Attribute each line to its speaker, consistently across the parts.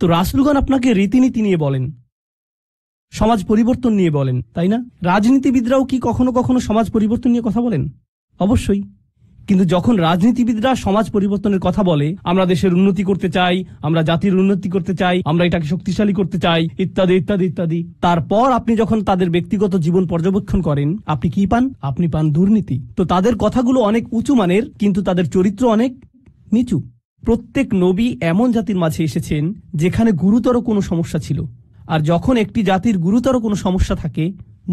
Speaker 1: তো রাসূলগণ আপনাকে রীতিনীতি নিয়ে বলেন, সমাজ পরিবর্তন নিয়ে বলেন, তাই না? রাজনীতিবিদরাও কি কখনো কখনো সমাজ পরিবর্তন নিয়ে কথা বলেন? অবশ্যই। কিন্তু যখন রাজনীতিবিদরা সমাজ পরিবর্তনের কথা বলে, আমরা দেশের উন্নতি করতে চাই, আমরা জাতির উন্নতি করতে চাই, আমরা এটাকে শক্তিশালী করতে চাই, ইত্যাদি ইত্যাদি ইত্যাদি, তারপর আপনি যখন তাদের ব্যক্তিগত জীবন পর্যবেক্ষণ করেন, আপনি কি পান? আপনি পান দুর্নীতি। তো তাদের কথাগুলো অনেক উঁচু মানের, কিন্তু তাদের চরিত্র অনেক নিচু। প্রত্যেক নবী এমন জাতির মাঝে এসেছেন যেখানে গুরুতর কোনো সমস্যা ছিল, আর যখন একটি জাতির গুরুতর কোনো সমস্যা থাকে,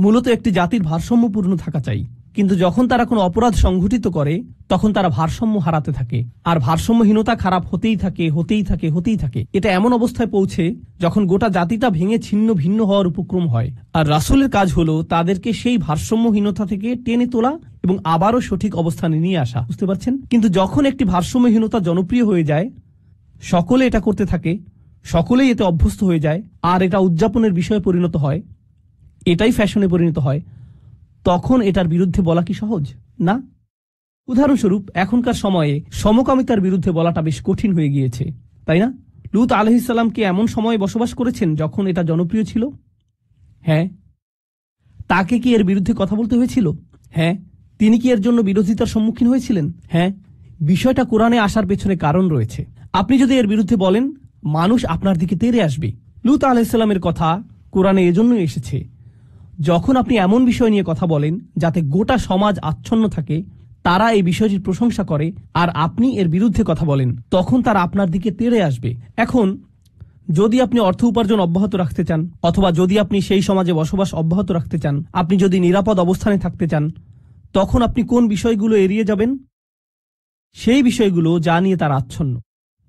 Speaker 1: মূলত একটি জাতির ভারসাম্যপূর্ণ থাকা চাই। কিন্তু যখন তারা কোনো অপরাধ সংঘটিত করে, তখন তারা ভারসাম্য হারাতে থাকে, আর ভারসাম্যহীনতা খারাপ হতেই থাকে হতেই থাকে হতেই থাকে। এটা এমন অবস্থায় পৌঁছে যখন গোটা জাতিটা ভেঙে ছিন্ন ভিন্ন হওয়ার উপক্রম হয়। আর রাসূলের কাজ হলো তাদেরকে সেই ভারসাম্যহীনতা থেকে টেনে তোলা এবং আবারও সঠিক অবস্থানে নিয়ে আসা। বুঝতে পারছেন? কিন্তু যখন একটি ভারসাম্যহীনতা জনপ্রিয় হয়ে যায়, সকলে এটা করতে থাকে, সকলেই এতে অভ্যস্ত হয়ে যায়, আর এটা উদযাপনের বিষয়ে পরিণত হয়, এটাই ফ্যাশনে পরিণত হয়, তখন এটার বিরুদ্ধে বলা কি সহজ? না। উদাহরণস্বরূপ, এখনকার সময়ে সমকামিতার বিরুদ্ধে বলাটা বেশ কঠিন হয়ে গিয়েছে, তাই না? লূত আলাইহিস সালাম কি এমন সময়ে বসবাস করেছেন যখন এটা জনপ্রিয় ছিল? হ্যাঁ। তাকে কি এর বিরুদ্ধে কথা বলতে হয়েছিল? হ্যাঁ। তিনি কি এর জন্য বিরোধিতার সম্মুখীন হয়েছিলেন? হ্যাঁ। বিষয়টা কোরআনে আসার পেছনে কারণ রয়েছে। আপনি যদি এর বিরুদ্ধে বলেন, মানুষ আপনার দিকে তেড়ে আসবে। লূত আলাইহিস সালামের কথা কোরআনে এজন্যই এসেছে, যখন আপনি এমন বিষয় নিয়ে কথা বলেন যাতে গোটা সমাজ আচ্ছন্ন থাকে, তারা এই বিষয়টির প্রশংসা করে, আর আপনি এর বিরুদ্ধে কথা বলেন, তখন তারা আপনার দিকে তেড়ে আসবে। এখন যদি আপনি অর্থ উপার্জন অব্যাহত রাখতে চান, অথবা যদি আপনি সেই সমাজে বসবাস অব্যাহত রাখতে চান, আপনি যদি নিরাপদ অবস্থানে থাকতে চান, তখন আপনি কোন বিষয়গুলো এড়িয়ে যাবেন? সেই বিষয়গুলো যা নিয়ে তারা আচ্ছন্ন।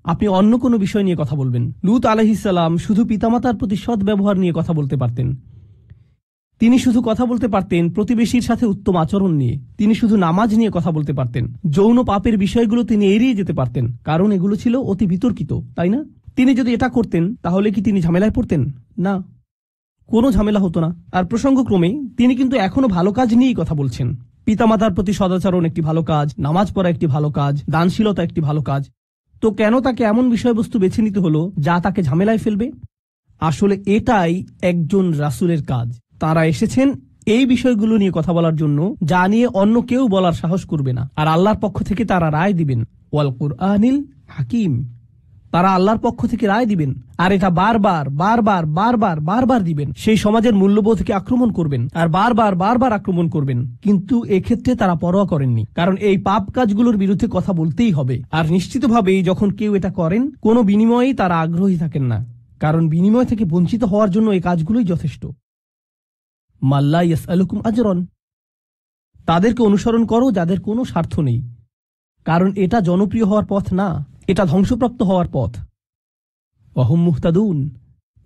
Speaker 1: আপনি অন্য কোনো বিষয় নিয়ে কথা বলবেন। লূত আলাইহিস সালাম শুধু পিতামাতার প্রতি সৎ ব্যবহার নিয়ে কথা বলতে পারতেন। তিনি শুধু কথা বলতে পারতেন প্রতিবেশীর সাথে উত্তম আচরণ নিয়ে। তিনি শুধু নামাজ নিয়ে কথা বলতে পারতেন। যৌন পাপের বিষয়গুলো তিনি এড়িয়ে যেতে পারতেন, কারণ এগুলো ছিল অতি বিতর্কিত, তাই না? তিনি যদি এটা করতেন, তাহলে কি তিনি ঝামেলায় পড়তেন? না, কোনো ঝামেলা হতো না। আর প্রসঙ্গক্রমে তিনি কিন্তু এখনো ভালো কাজ নিয়েই কথা বলছেন। পিতামাতার প্রতি সদাচরণ একটি ভালো কাজ, নামাজ পড়া একটি ভালো কাজ, দানশীলতা একটি ভালো কাজ। তো কেন তাকে এমন বিষয়বস্তু বেছে নিতে হলো যা তাকে ঝামেলায় ফেলবে? আসলে এটাই একজন রাসূলের কাজ। তারা এসেছেন এই বিষয়গুলো নিয়ে কথা বলার জন্য, যা নিয়ে অন্য কেউ বলার সাহস করবে না। আর আল্লাহর পক্ষ থেকে তারা রায় দিবেন, ওয়াল কুরআনিল হাকিম। তারা আল্লাহর পক্ষ থেকে রায় দিবেন, আর এটা বারবার বারবার বারবার বারবার দিবেন। সেই সমাজের মূল্যবোধকে আক্রমণ করবেন, আর বারবার বারবার আক্রমণ করবেন। কিন্তু এক্ষেত্রে তারা পরোয়া করেননি, কারণ এই পাপ কাজগুলোর বিরুদ্ধে কথা বলতেই হবে। আর নিশ্চিতভাবেই যখন কেউ এটা করেন, কোনো বিনিময়েই তারা আগ্রহী থাকেন না, কারণ বিনিময় থেকে বঞ্চিত হওয়ার জন্য এই কাজগুলোই যথেষ্ট। মাল্লা ইয়াসআলুকুম আজরান, তাদেরকে অনুসরণ করো যাদের কোনো স্বার্থ নেই, কারণ এটা জনপ্রিয় হওয়ার পথ না, এটা ধ্বংসপ্রাপ্ত হওয়ার পথ। ওয়াহুম মুহতাদুন,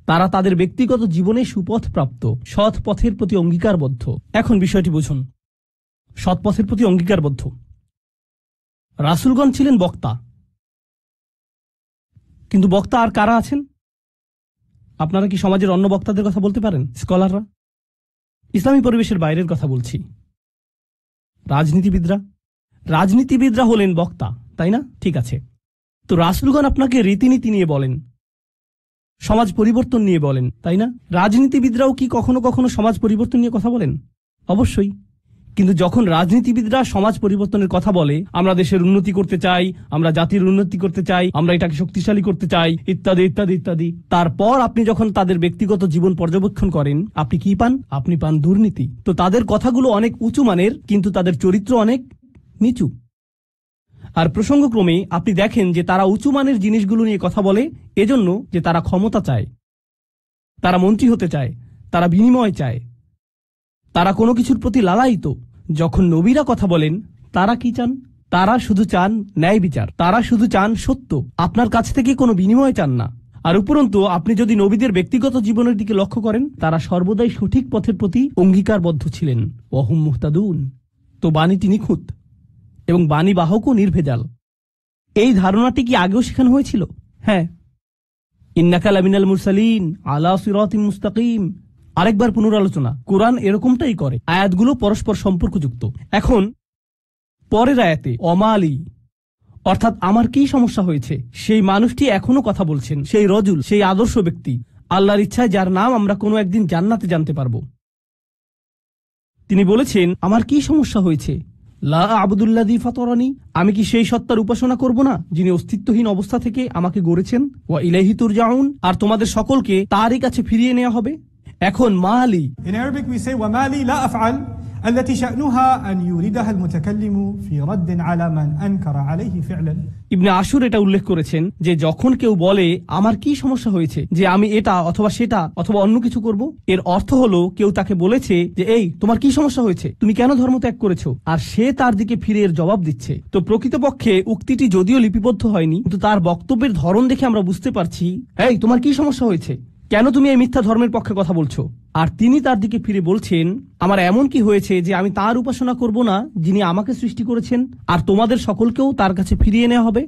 Speaker 1: তারা তাদের ব্যক্তিগত জীবনে সুপথ প্রাপ্ত, সৎ পথের প্রতি অঙ্গীকারবদ্ধ। এখন বিষয়টি বুঝুন, সৎ পথের প্রতি অঙ্গীকারবদ্ধ। রাসূলগণ ছিলেন বক্তা, কিন্তু বক্তা আর কারা আছেন? আপনারা কি সমাজের অন্য বক্তাদের কথা বলতে পারেন? স্কলাররা? ইসলামী পরিবেশের বাইরের কথা বলছি। রাজনীতিবিদরা হলেন বক্তা, তাই না? ঠিক আছে। তো রাসূলগণ আপনাকে রীতিনীতি নিয়ে বলেন, সমাজ পরিবর্তন নিয়ে বলেন, তাই না? রাজনীতিবিদরাও কি কখনো কখনো সমাজ পরিবর্তন নিয়ে কথা বলেন? অবশ্যই। কিন্তু যখন রাজনীতিবিদরা সমাজ পরিবর্তনের কথা বলে, আমরা দেশের উন্নতি করতে চাই, আমরা জাতির উন্নতি করতে চাই, আমরা এটাকে শক্তিশালী করতে চাই, ইত্যাদি ইত্যাদি ইত্যাদি, তারপর আপনি যখন তাদের ব্যক্তিগত জীবন পর্যবেক্ষণ করেন, আপনি কি পান? আপনি পান দুর্নীতি। তো তাদের কথাগুলো অনেক উঁচু মানের, কিন্তু তাদের চরিত্র অনেক নিচু। আর প্রসঙ্গক্রমে আপনি দেখেন যে তারা উঁচু মানের জিনিসগুলো নিয়ে কথা বলে এজন্য যে তারা ক্ষমতা চায়, তারা মন্ত্রী হতে চায়, তারা বিনিময় চায়, তারা কোনো কিছুর প্রতি লালায়িত। যখন নবীরা কথা বলেন, তারা কি চান? তারা শুধু চান ন্যায় বিচার, তারা শুধু চান সত্য, আপনার কাছ থেকে কোনো বিনিময় চান না। আর উপরন্তু আপনি যদি নবীদের ব্যক্তিগত জীবনের দিকে লক্ষ্য করেন, তারা সর্বদাই সঠিক পথের প্রতি অঙ্গীকারবদ্ধ ছিলেন। ওয়াহুম মুহতাদুন, তো বাণীটি নিখুঁত এবং বাণী বাহকও নির্ভেজাল। এই ধারণাটি কি আগেও শেখানো হয়েছিল? হ্যাঁ, ইন্নাকা লামিনাল মুরসালিন আলা সিরাতিম মুস্তাকিম। আরেকবার পুনরালোচনা, কোরআন এরকমটাই করে, আয়াতগুলো পরস্পর সম্পর্কযুক্ত। এখন পরের আয়াতে অর্থাৎ আমার কি সমস্যা হয়েছে, সেই মানুষটি এখনো কথা বলছেন, সেই রজুল, সেই আদর্শ ব্যক্তি, আল্লাহর ইচ্ছায় যার নাম আমরা কোনো একদিন জান্নাতে জানতে পারবো। তিনি বলেছেন, আমার কি সমস্যা হয়েছে, লা আবুদুল্লাযী ফাতারানি, আমি কি সেই সত্তার উপাসনা করব না যিনি অস্তিত্বহীন অবস্থা থেকে আমাকে গড়েছেন, ওয়া ইলাইহি তুরজাউন, আর তোমাদের সকলকে তারই কাছে ফিরিয়ে নেওয়া হবে। এখন মালি,
Speaker 2: In Arabic we say وما لي لا أفعل التي شأنها أن يوردها المتكلم في رد على من أنكر عليه فعلا.
Speaker 1: ইবনে আশুর এটা উল্লেখ করেছেন যে যখন কেউ বলে আমার কি সমস্যা হয়েছে যে আমি এটা অথবা সেটা অথবা অন্য কিছু করব, এর অর্থ হলো কেউ তাকে বলেছে যে এই তোমার কি সমস্যা হয়েছে, তুমি কেন ধর্ম ত্যাগ করেছো, আর সে তার দিকে ফিরে এর জবাব দিচ্ছে। তো প্রকৃতপক্ষে উক্তিটি যদিও লিপিবদ্ধ হয়নি, কিন্তু তার বক্তব্যের ধরন দেখে আমরা বুঝতে পারছি, এই তোমার কি সমস্যা হয়েছে, কেন তুমি এই মিথ্যা ধর্মের পক্ষে কথা বলছো। আর তিনি তার দিকে ফিরে বলছেন, আমার এমন কি হয়েছে যে আমি তার উপাসনা করব না যিনি আমাকে সৃষ্টি করেছেন, আর তোমাদের সকলকেও তার কাছে ফিরিয়ে নেওয়া হবে।